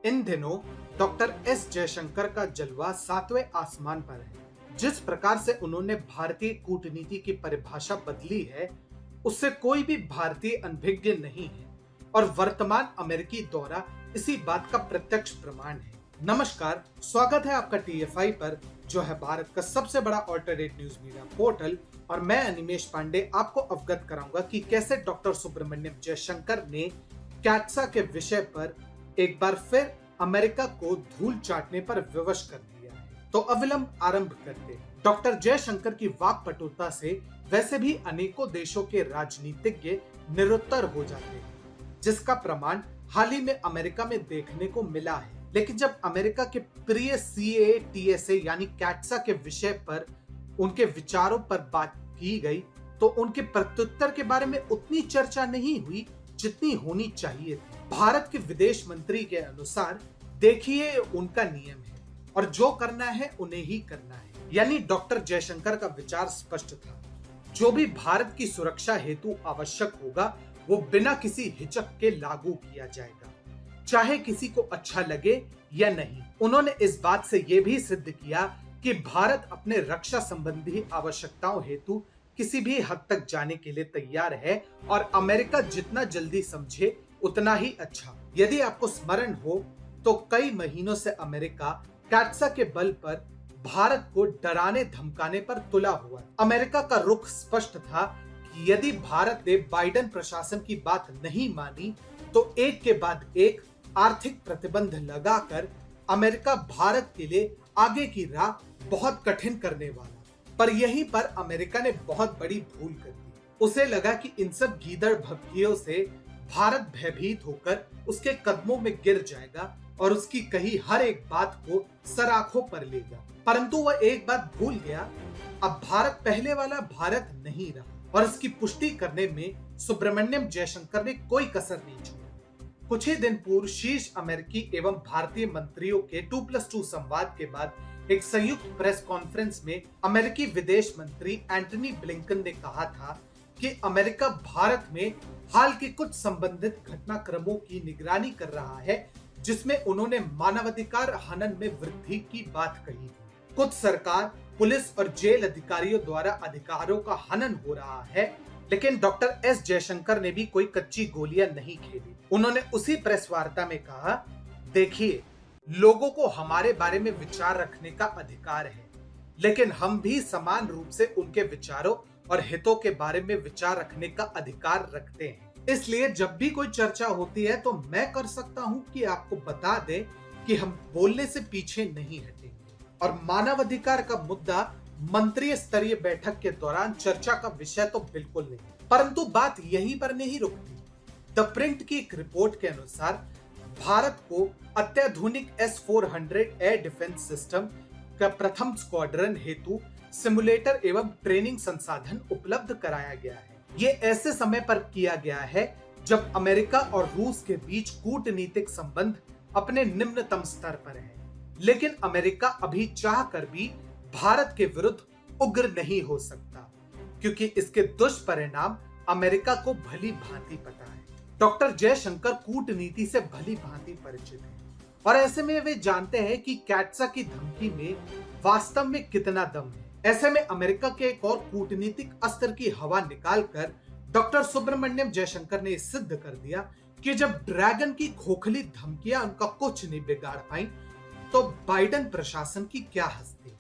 इन दिनों doctor S Jaishankar का जलवा सातवें आसमान पर है। जिस प्रकार से उन्होंने भारतीय कूटनीति की परिभाषा बदली है, उससे कोई भी भारतीय अनभिज्ञ नहीं है और वर्तमान अमेरिकी दौरा इसी बात का प्रत्यक्ष प्रमाण है। नमस्कार, स्वागत है आपका टीएफआई पर, जो है भारत का सबसे बड़ा ऑल्टरनेट न्यूज मीडिया पोर्टल। और मैं अनिमेश पांडे आपको अवगत कराऊंगा कि कैसे डॉक्टर सुब्रमण्यम जयशंकर ने कैट्सा के विषय पर एक बार फिर अमेरिका को धूल चाटने पर विवश कर दिया है। तो अविलंब आरंभ करते हैं। डॉक्टर जयशंकर की वाक्पटुता से वैसे भी अनेकों देशों के राजनीतिज्ञ निरुत्तर हो जाते हैं, जिसका प्रमाण हाल ही में अमेरिका में देखने को मिला है। लेकिन जब अमेरिका के प्रिय CATSA यानी कैट्सा के विषय पर उनके विचारों पर बात की गई, तो उनके प्रत्युत्तर के बारे में उतनी चर्चा नहीं हुई जितनी होनी चाहिए थी। भारत के विदेश मंत्री के अनुसार देखिए, उनका नियम है और जो करना है उन्हें ही करना है। यानी डॉक्टर जयशंकर का विचार स्पष्ट था, जो भी भारत की सुरक्षा हेतु आवश्यक होगा वो बिना किसी हिचक के लागू किया जाएगा, चाहे किसी को अच्छा लगे या नहीं। उन्होंने इस बात से यह भी सिद्ध किया कि भारत अपने रक्षा संबंधी आवश्यकताओं हेतु किसी भी हद तक जाने के लिए तैयार है और अमेरिका जितना जल्दी समझे उतना ही अच्छा। यदि आपको स्मरण हो तो कई महीनों से अमेरिका कैट्सा के बल पर भारत को डराने धमकाने पर तुला हुआ। अमेरिका का रुख स्पष्ट था कि यदि भारत ने बाइडेन प्रशासन की बात नहीं मानी तो एक के बाद एक आर्थिक प्रतिबंध लगाकर अमेरिका भारत के लिए आगे की राह बहुत कठिन करने वाला। पर यहीं पर अमेरिका ने बहुत बड़ी भूल कर दी। उसे लगा कि इन सब गीदड़ भभकियों से भारत भयभीत होकर उसके कदमों में गिर जाएगा और उसकी कही हर एक बात को सराखों पर लेगा। परंतु वह एक बात भूल गया, अब भारत पहले वाला भारत नहीं रहा और इसकी पुष्टि करने में सुब्रमण्यम जयशंकर ने कोई कसर नहीं छोड़ी। कुछ ही दिन पूर्व शीर्ष अमेरिकी एवं भारतीय मंत्रियों के 2+2 संवाद के बाद एक संयुक्त प्रेस कॉन्फ्रेंस में अमेरिकी विदेश मंत्री एंटनी ब्लिंकन ने कहा था कि अमेरिका भारत में हाल के कुछ संबंधित घटनाक्रमों की निगरानी कर रहा है, जिसमें उन्होंने मानवाधिकार हनन में वृद्धि की बात कही। कुछ सरकार, पुलिस और जेल अधिकारियों द्वारा अधिकारों का हनन हो रहा है, लेकिन डॉक्टर एस जयशंकर ने भी कोई कच्ची गोलियां नहीं खेली। उन्होंने उसी प्रेस वार्ता में कहा, देखिए, लोगों को हमारे बारे में विचार रखने का अधिकार है, लेकिन हम भी समान रूप से उनके विचारों और हितों के बारे में विचार रखने का अधिकार रखते हैं। इसलिए जब भी कोई चर्चा होती है तो मैं कर सकता हूं कि आपको बता दें कि हम बोलने से पीछे नहीं हटेंगे। और मानवाधिकार का मुद्दा मंत्रिय स्तरीय बैठक के दौरान चर्चा का विषय तो बिल्कुल नहीं, परंतु बात यहीं पर नहीं रुकती। द प्रिंट की एक रिपोर्ट के अनुसार भारत को अत्याधुनिक S-400 एयर डिफेंस सिस्टम का प्रथम स्क्वाड्रन हेतु सिमुलेटर एवं ट्रेनिंग संसाधन उपलब्ध कराया गया है। ये ऐसे समय पर किया गया है जब अमेरिका और रूस के बीच कूटनीतिक संबंध अपने निम्नतम स्तर पर है, लेकिन अमेरिका अभी चाहकर भी भारत के विरुद्ध उग्र नहीं हो सकता, क्योंकि इसके दुष्परिणाम अमेरिका को भली भांति पता है। डॉक्टर जयशंकर कूटनीति से भली भांति परिचित हैं और ऐसे में वे जानते हैं कि कैट्सा की धमकी में वास्तव में कितना दम है। ऐसे में अमेरिका के एक और कूटनीतिक अस्त्र की हवा निकालकर डॉक्टर सुब्रमण्यम जयशंकर ने सिद्ध कर दिया कि जब ड्रैगन की खोखली धमकियां उनका कुछ नहीं बिगाड़ पाई, तो बाइडेन प्रशासन की क्या हस्ती।